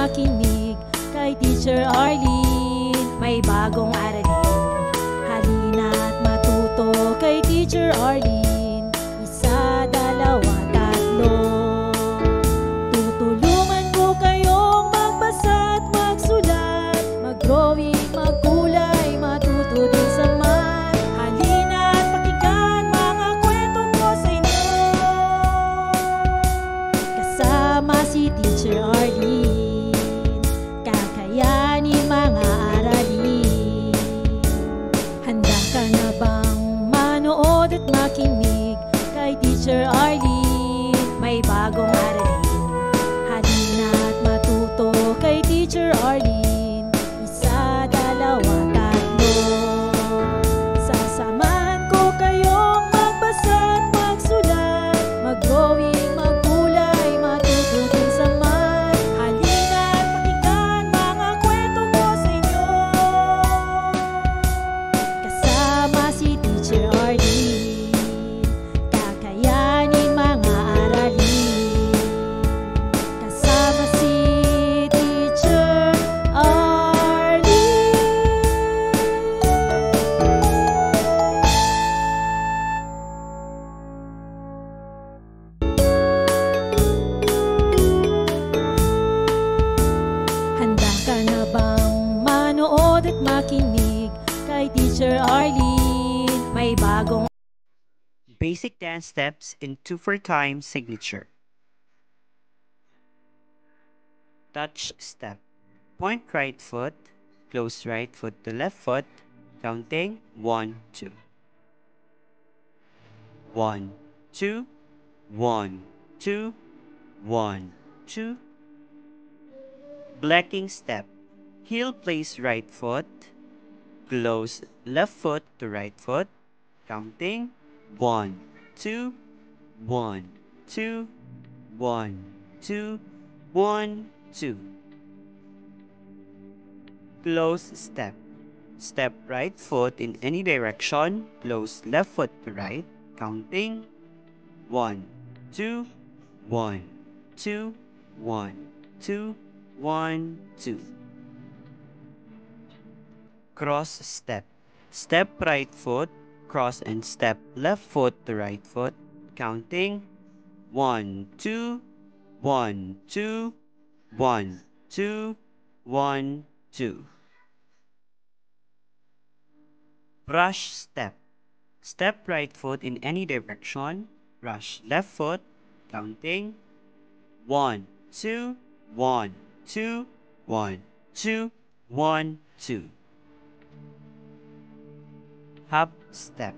makinig kay Teacher Arlene. May bagong aralin, halina't matuto kay Teacher Arlene. Isa, dalawa, tatlo. Tutulungan ko kayong magbasa at magsulat, mag-drawing, magkulay, matuto din sa math. Halina't pakinggan mga kwento ko sa inyo. Kasama si Teacher Arlene, kakayanin mga aralin. Handa ka na bang manood at makinig kay Teacher Arlene? May bagong aralin, halina't matuto kay Teacher Arlene. Isa, dalawa, tatlo. Sasamahan ko kayong magbasa at magsulat, mag-drawing, magkulay, matuto din sa math. Halina't pakinggan mga kwento ko sa inyo. Kasama si Teacher Arlene, kakayanin mga aralin. Kasama si Teacher Arlene. Handa ka na bang manood at makinig kay Teacher Arlene? May bagong Basic dance steps in 2/4 time signature. Touch step. Point right foot, close right foot to left foot, counting 1, 2. 1, 2, 1, 2, 1, 2. Blacking step. Heel place right foot, close left foot to right foot, counting 1, 2, 1, 2, 1, 2, 1, 2. Close step. Step right foot in any direction, close left foot to right, counting 1, 2, 1, 2, 1, 2, 1, 2. Cross step. Step right foot, cross and step left foot to right foot, counting 1, 2, 1, 2, 1, 2, 1, 2. Brush step. Step right foot in any direction, brush left foot, counting 1, 2, 1, 2, 1, 2, 1, 2. Hop step.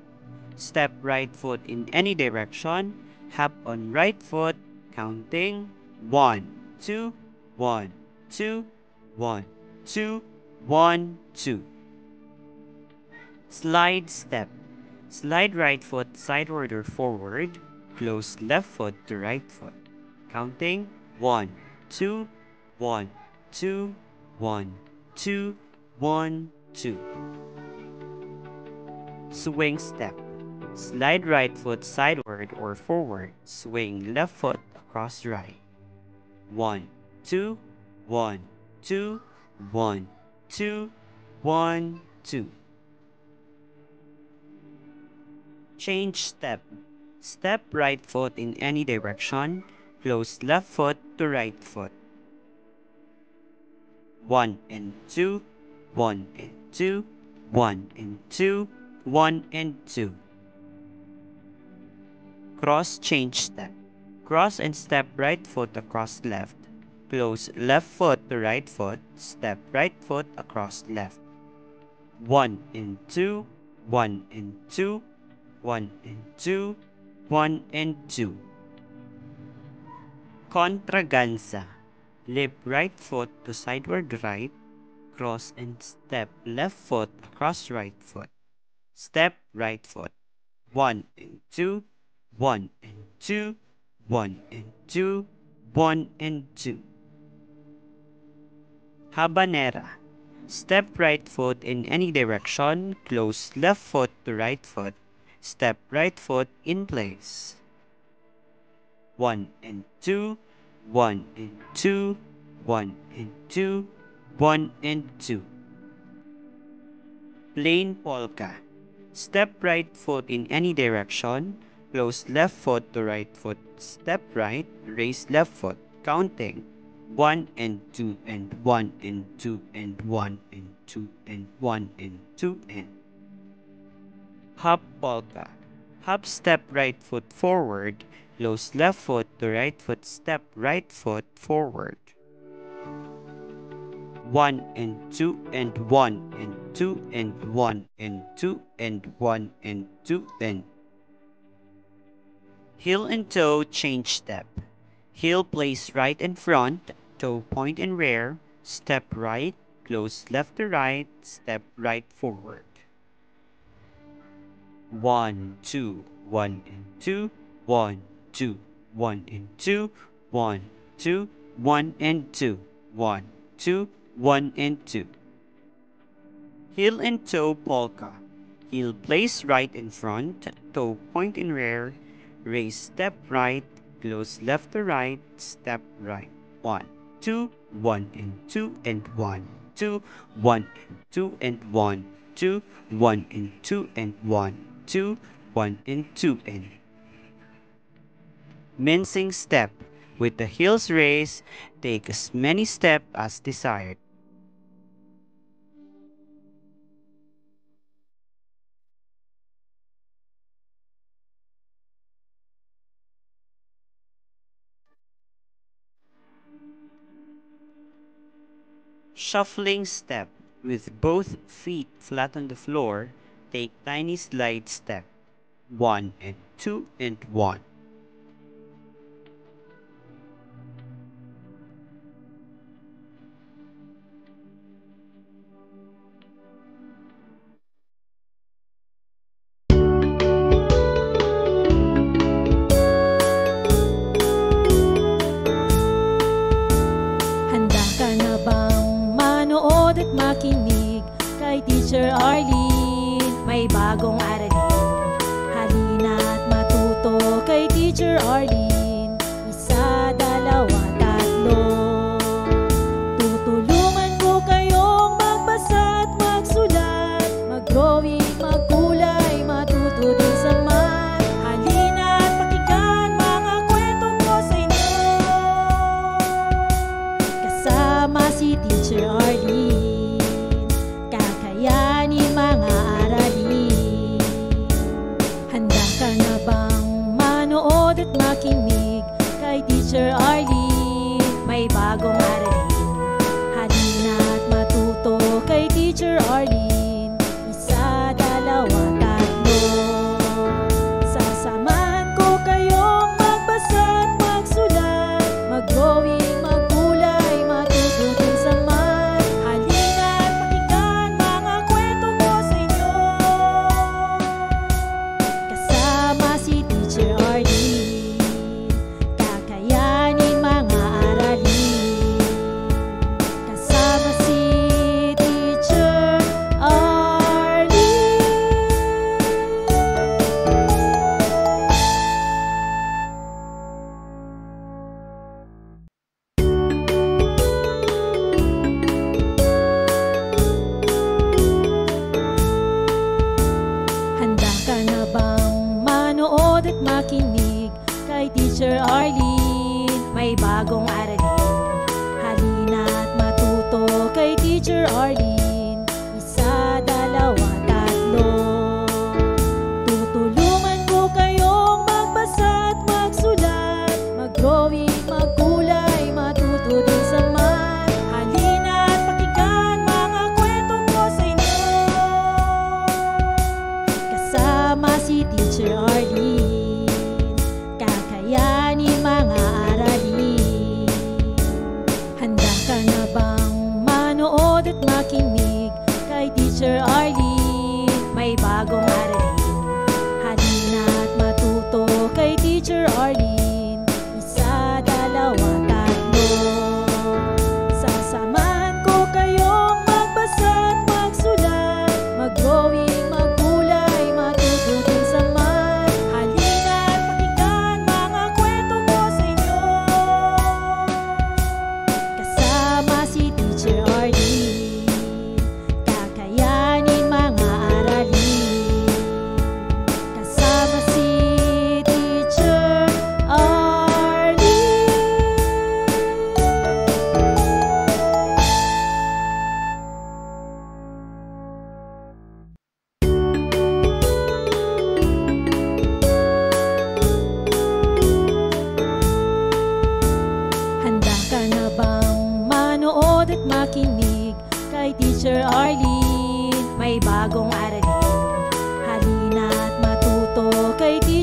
Step right foot in any direction, hop on right foot, counting 1, 2, 1, 2, 1, 2, 1, 2. Slide step. Slide right foot sideward or forward, close left foot to right foot, counting 1, 2, 1, 2, 1, 2, 1, 2. Swing step. Slide right foot sideward or forward, swing left foot across right. 1, 2, 1, 2, 1, 2, 1, 2. Change step. Step right foot in any direction, close left foot to right foot. 1 and 2, 1 and 2, 1 and 2, 1 and 2. Cross change step. Cross and step right foot across left. Close left foot to right foot, step right foot across left. 1 and 2, 1 and 2, 1 and 2, 1 and 2. Contraganza. Lift right foot to sideward right, cross and step left foot across right foot. Step right foot. 1 and 2, 1 and 2, 1 and 2, 1 and 2. Habanera. Step right foot in any direction, close left foot to right foot, step right foot in place. 1 and 2, 1 and 2, 1 and 2, 1 and 2. Plain polka. Step right foot in any direction, close left foot to right foot, step right, raise left foot, counting 1 and 2 and 1 and 2 and 1 and 2 and 1 and 2 and. Hop polka. Hop step right foot forward, close left foot to right foot, step right foot forward. 1 and 2 and 1 and 2 and 1 and 2 and 1 and 2 and. Heel and toe change step. Heel place right in front, toe point in rear, step right, close left to right, step right forward. 1, 2, 1 and 2, 1, 2, 1 and 2, 1, 2, 1 and 2, 1, 2, 1 and 2. Heel and toe polka. Heel place right in front, toe point in rear, raise step right, close left to right, step right. 1, 2, 1 and 2 and 1, 2, 1 and 2 and 1, 2, 1 and 2 and 1, 2, 1 and 2 and. Mincing step. With the heels raised, take as many steps as desired. Shuffling step. With both feet flat on the floor, take tiny slide step. 1 and 2 and 1. Handa ka na bang manood at makinig kay Teacher Arlene? May bagong aralin. Halina at matuto kay Teacher Arlene. Isa, dalawa, tatlo. Tutulungan ko kayong magbasa at magsulat, mag-drawing, magkulay, matuto din sa math. Halina at pakinggan mga kwento ko sa inyo. Kasama si Teacher Arlene, kakayanin mga aralin. Handa ka na bang manood at makinig kay Teacher Arlene? May bagong aralin. Halina at matuto kay Teacher Arlene. Isa, dalawa, tatlo. Sasamahan ko kayong magbasa at magsulat, mag-drawing, magkulay, matuto din sa math. Halina at pakinggan mga kwento ko sa inyo. Kasama si Teacher Arlene, kakayanin mga aralin. Kasama si Teacher Arlene. Handa ka na bang manood at makinig kay Teacher Arlene? May bagong aralin. Halina at matuto kay Teacher Arlene. Isa, dalawa, tatlo. Tutulungan ko kayong magbasa at magsulat, mag-drawing, magkulay, matuto din sa math. Halina at pakinggan mga kwento ko sa inyo. Kasama si Teacher Arlene, kakayanin mga aralin. Handa ka na bang manood at makinig kay Teacher Arlene? May bagong aralin. Halina at matuto kay Teacher Arlene. Isa, dalawa, tatlo. Sasamahan ko kayong magbasa at magsulat, mag-drawing, magkulay, matuto din sa math. Halina at pakinggan mga kwento ko sa inyo. Kasama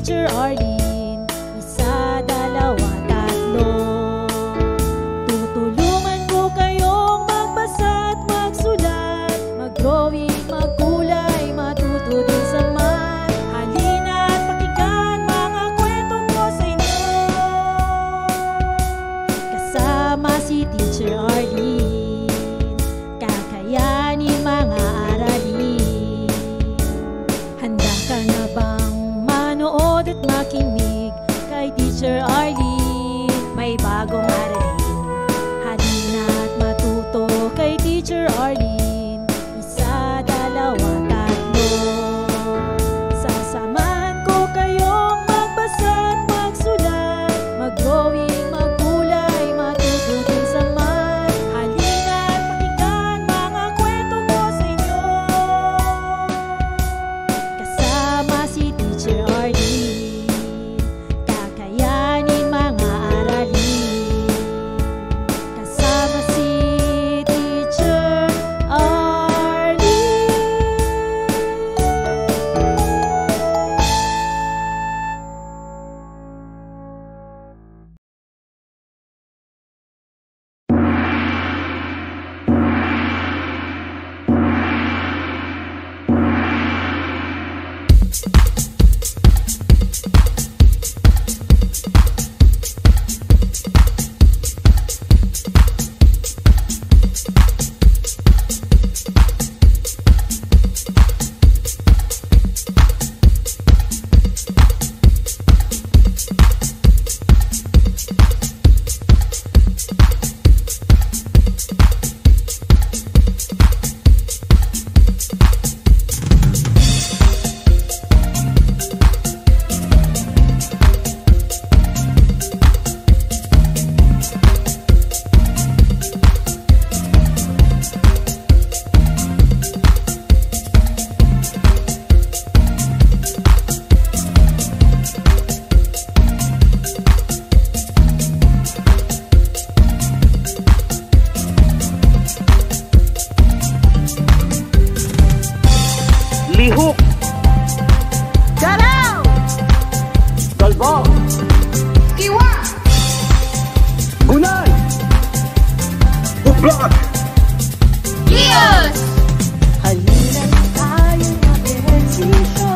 Teacher Arlene. Isa, dalawa, tatlo. Tutulungan ko kayong magbasa at magsulat, mag-drawing, magkulay, matuto din sa math. Halina at pakinggan mga kwento ko sa inyo. Kasama si Teacher Arlene, kakayanin mga aralin. Handa ka na bang manood at makinig kay Teacher Arlene? May bagong aralin. Halina at matuto kay Teacher Arlene. Isa, dalawa, tatlo. Sasamahan ko kayong magbasa at magsulat, mag-drawing, magkulay, matuto din sa math. Halina at pakinggan mga kwento ko sa inyo. Kasama si Teacher Arlene, kakayanin mga aralin. Kasama si Teacher Arlene. Lihok, Galaw! Galbang, Kiwa! Gunay, Buklat, Kios! Halina na tayo mag-ehersisyo,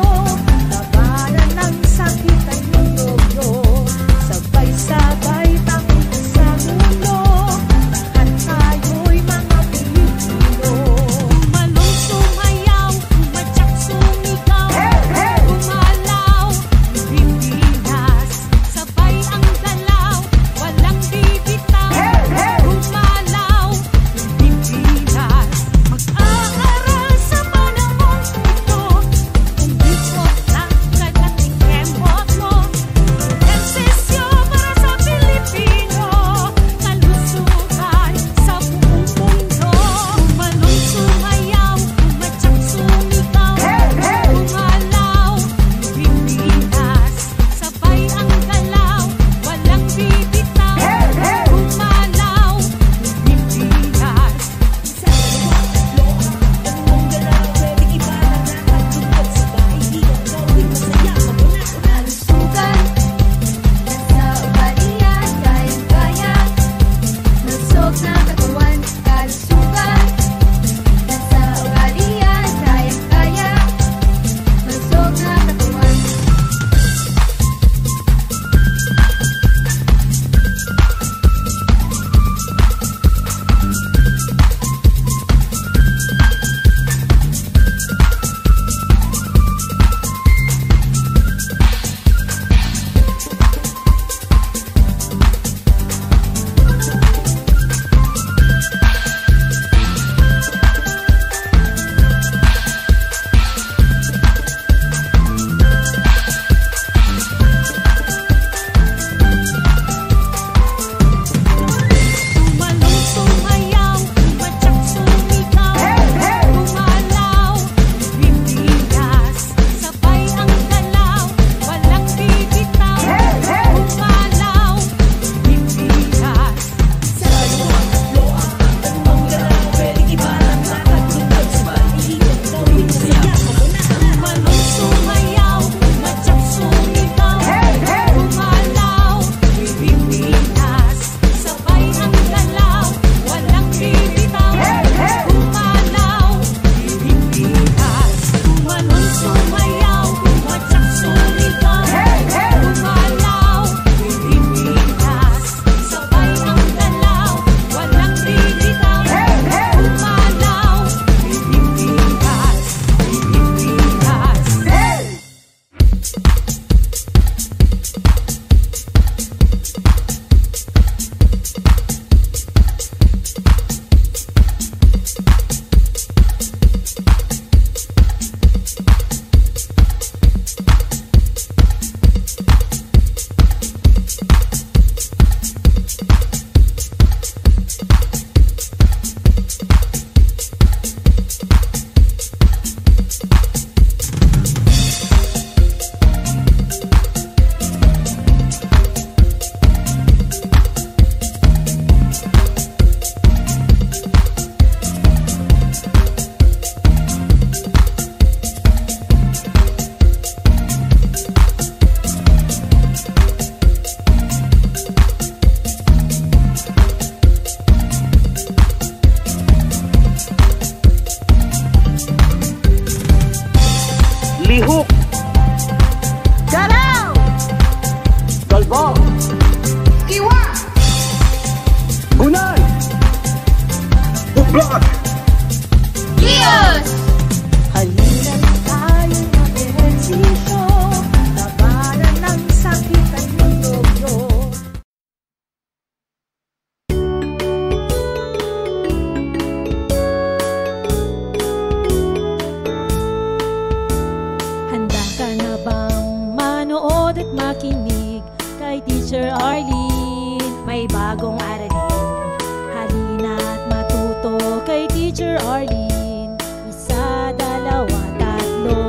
labanan ng sakit at lugyo. Sabay-sabay takot sa mundo, lahat tayo'y mga Pilipino. Umalong sumayaw, umatsak sumigaw, gumalaw, Pilipinas. Sabay ang galaw, walang bibitaw. Gumalaw, Lihok. Galaw! Galbao. Kiwa! Gunay. Buklat. Kios! Halina na tayo mag-ehersisyo, labanan ng sakit at nilogyo. Handa ka na bang manood at makinig kay Teacher Arlene? May bagong aralin. Halina at matuto kay Teacher Arlene. Isa, dalawa, tatlo.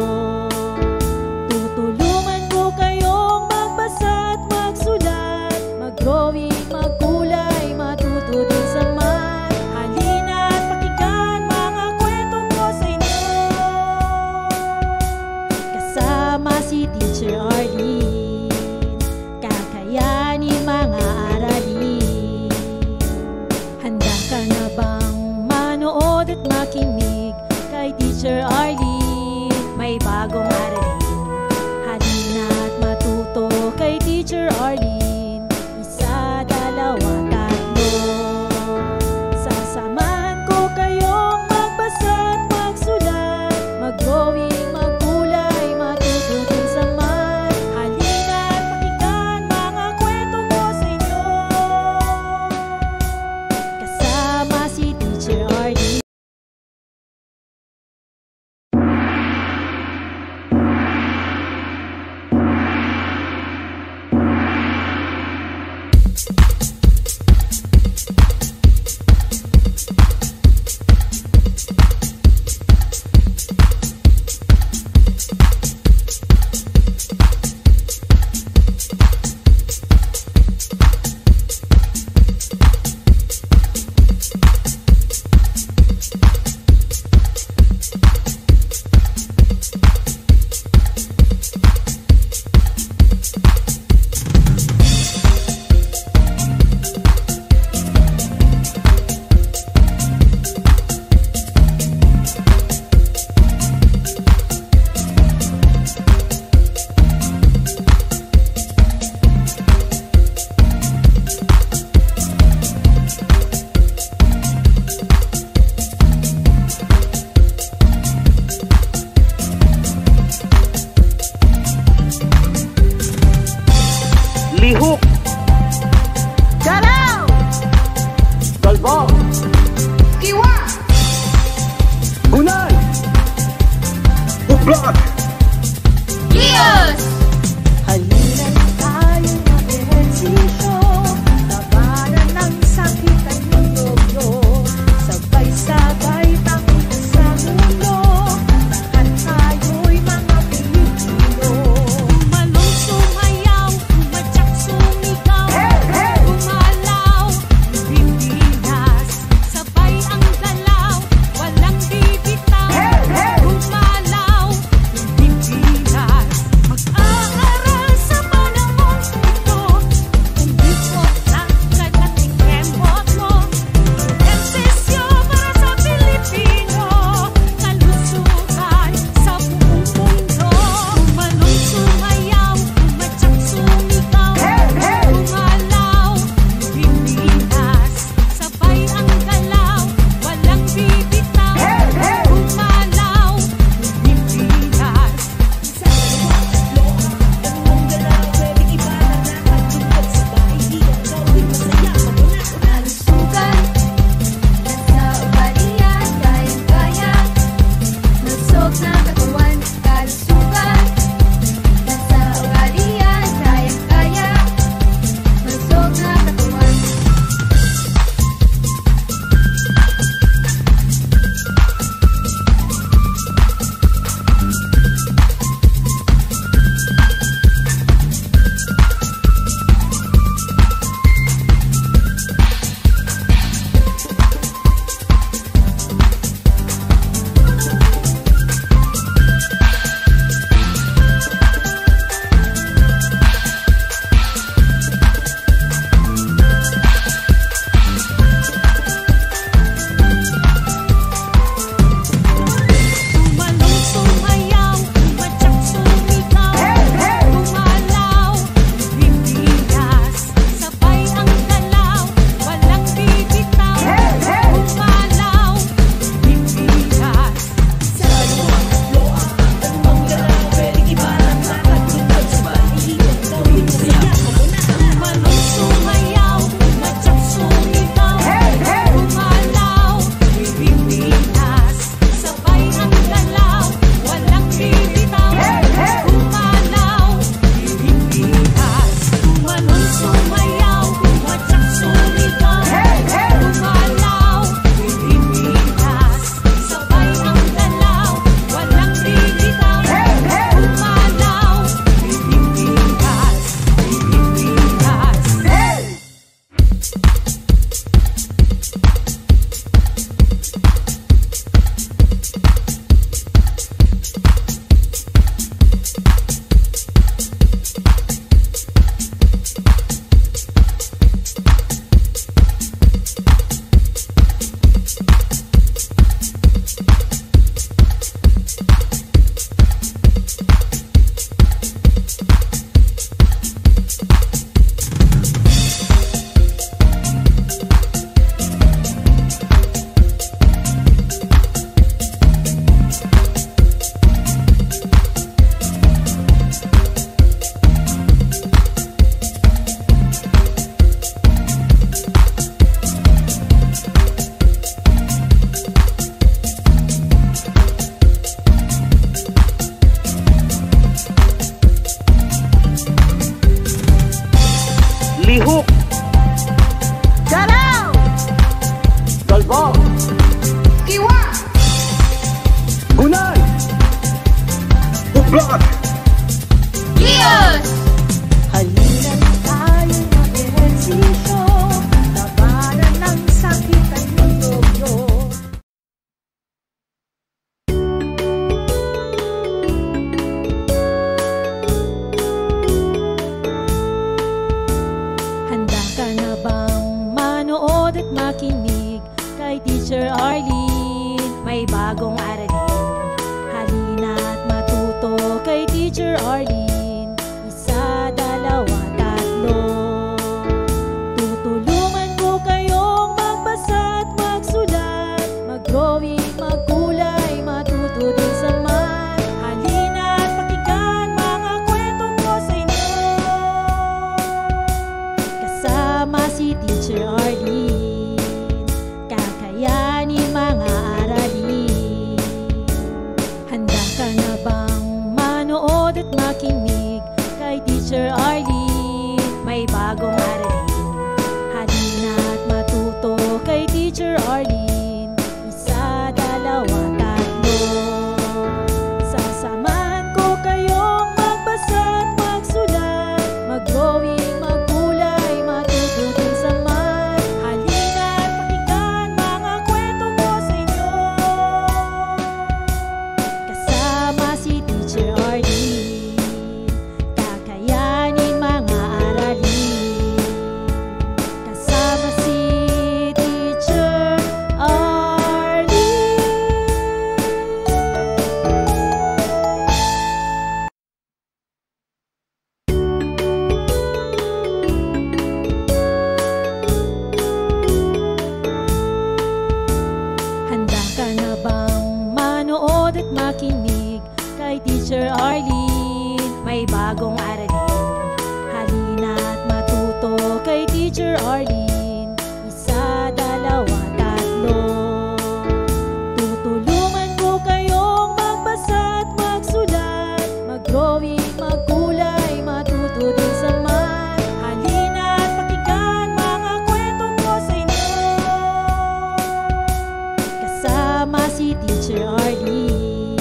Tutulungan ko kayong magbasa at magsulat, mag-drawing, magkulay, matuto din sa math. Halina at pakinggan mga kwento ko sa inyo. Kasama si Teacher Arlene, kakayanin mga aralin. Handa ka na bang manood at makinig kay Teacher Arlene? May bagong aralin. Halina at matuto kay Teacher Arlene. Isa, dalawa, tatlo. Sasamahan ko kayong magbasa at magsulat, mag-drawing, magkulay, matuto din sa math. Halina at pakinggan mga kwento ko sa inyo. Kasama si Teacher Arlene. Lihok. Galaw! Galbao. Kiwa! Gunay. Buklat. Kios! Halina na tayo mag-ehersisyo, labanan ng sakit at nilogyo. Sabay-sabay takbo sa mundo, lahat tayo'y mga Pilipino. Tumalong, sumayaw, tumatsak, sumigaw, gumalaw, Pilipinas. Sabay ang galaw, walang bibitaw, gumalaw, Pilipinas. Mag-aral Lihok. Galaw! Galbao. Kiwa! Gunay. Bublag. Kios! Halina na tayo mag-ehersisyo, labanan ng sakit at nilogyo. Handa ka na bang manood at makinig kay Teacher Arlene? May bagong aralin. Halina at matuto kay Teacher Arlene. Isa, dalawa, tatlo. Tutulungan ko kayong magbasa at magsulat, mag-drawing, magkulay, matuto din sa math. Halina at pakinggan mga kwento ko sa inyo. Kasama si Teacher Arlene, kakayanin mga aralin. Handa ka na bang manood at makinig kay Teacher Arlene? May bagong aralin. Halina at matuto kay Teacher Arlene. Isa, dalawa, tatlo. Sasamahan ko kayong magbasa at magsulat, mag-drawing, magkulay, matuto din sa math. Halina at pakinggan mga kwento ko sa inyo. Kasama si Teacher Arlene, kakayanin mga aralin. Kasama si Teacher Arlene. Handa ka na bang manood at makinig kay Teacher Arlene? May bagong aralin. Halina at matuto kay Teacher Arlene. Isa, dalawa, tatlo. Tutulungan ko kayong magbasa at magsulat, mag-drawing, magkulay, matuto din sa math. Halina at pakinggan mga kwento ko sa inyo. Kasama si Teacher Arlene,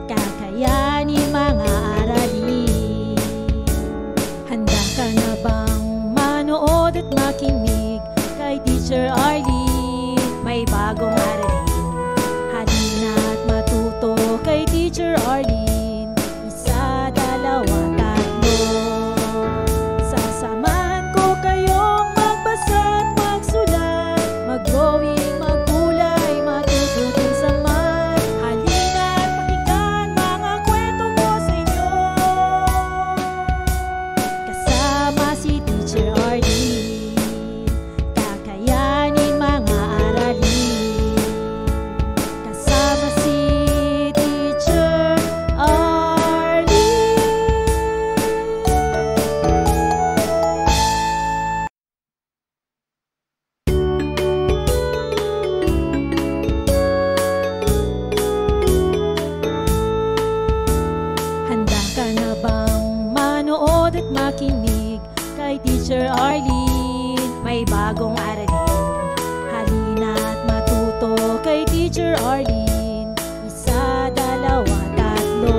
kakayanin mga aralin. Handa ka na bang manood at makinig kay Teacher Arlene? May bagong aralin. Halina at matuto kay Teacher Arlene. Isa, dalawa, tatlo. Sasamahan ko kayong magbasa at magsulat, mag-drawing, magkulay, matuto din sa math. Halina at pakinggan mga kwento ko sa inyo. Kasama si Teacher Arlene, kakayanin mga aralin. Kasama si Teacher Arlene. Handa ka na bang manood at makinig kay Teacher Arlene? May bagong aralin. Halina at matuto kay Teacher Arlene. Isa, dalawa, tatlo.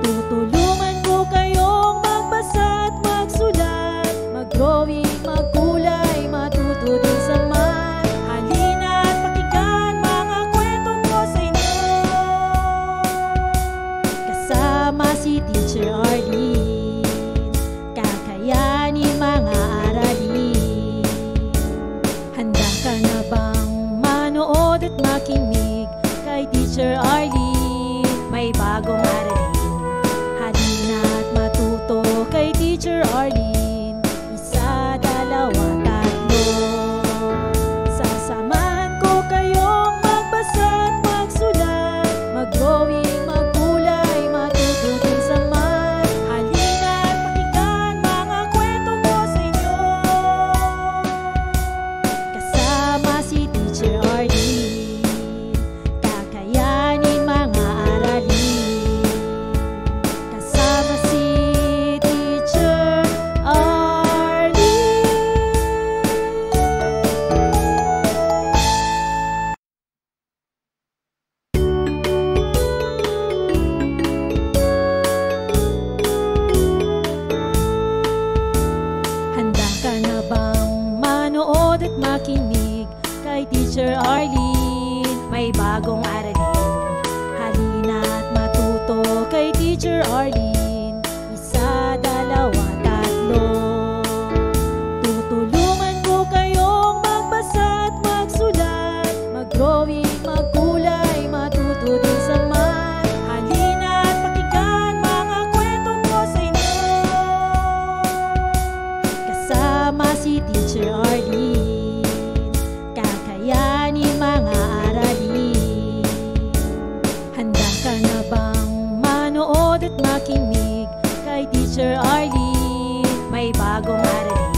Tutulungan ko kayong magbasa at magsulat, mag-drawing, magkulay, matuto din sa math. Halina at pakinggan mga kwento ko sa inyo. Kasama si Teacher Arlene, kakayanin mga aralin. Handa ka na bang manood at makinig kay Teacher Arlene? May bagong aralin. Halina at matuto kay Teacher Arlene. Isa, dalawa, tatlo. Sasamahan ko kayong magbasa at magsulat, mag-drawing, magkulay, matuto din sa math. Halina Teacher Arlene, may bagong aralin.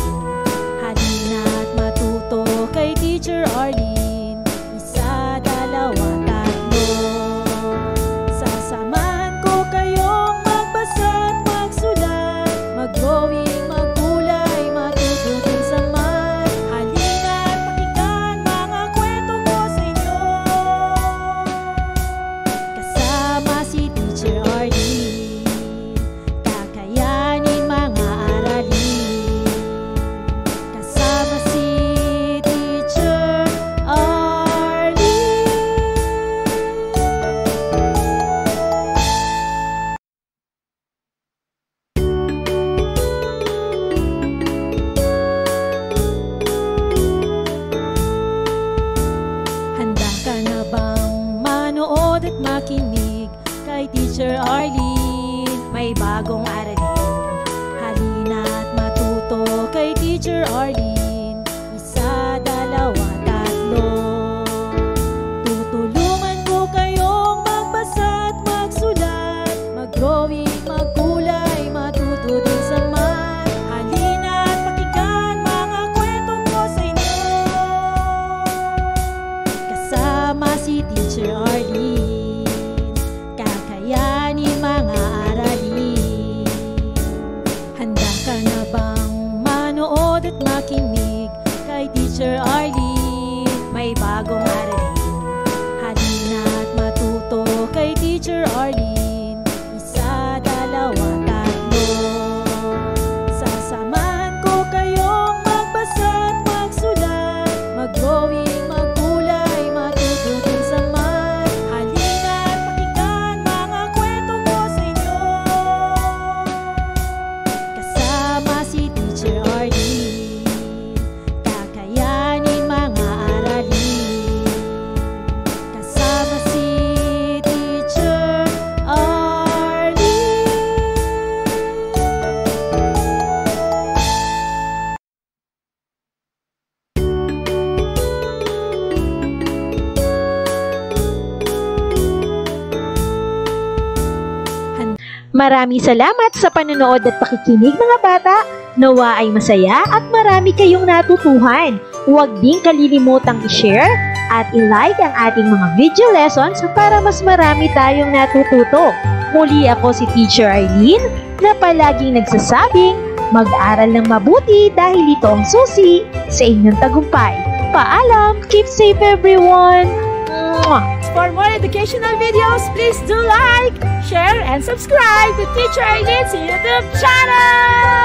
Halina't matuto kay Teacher Arlene. Isa, dalawa, tatlo. Sasamahan ko kayong magbasa at magsulat, mag-drawing, maggulay, matuto din sa math. Halina't pakinggan mga kwento ko sa inyo. Kasama si Teacher Arlene, kakayanin mga aralin. Kasama si Teacher Arlene. Handa ka na bang manood at makinig kay Teacher Arlene? May bagong aralin. Halina't matuto kay Teacher Arlene. Isa, dalawa, tatlo. Tutulungan ko kayong magbasa at magsulat, mag-drawing, magkulay, matuto din sa math. Halina't pakinggan mga kwento ko sa inyo. Kasama si Teacher Arlene, kakayanin mga aralin. Handa ka na bang manood at makinig kay Teacher Arlene? May bagong aralin. Halina't matuto kay Teacher Arlene. Isa, dalawa, tatlo. Sasamahan ko kayong magbasa at magsulat, mag-drawing, maggulay, matuto din sa math. Halina't pakinggan mga kwento ko sa inyo. Kasama si Teacher Arlene, kakayanin mga aralin. Kasama si Teacher Arlene. Maraming salamat sa panonood at pakikinig mga bata. Nawa ay masaya at marami kayong natutuhan. Huwag din kalilimutang i-share at i-like ang ating mga video lessons para mas marami tayong natututo. Muli ako si Teacher Arlene na palaging nagsasabing mag-aral ng mabuti dahil ito ang susi sa inyong tagumpay. Paalam! Keep safe everyone! Mwah! For more educational videos, please do like, share, and subscribe to Teacher Arlene's YouTube channel!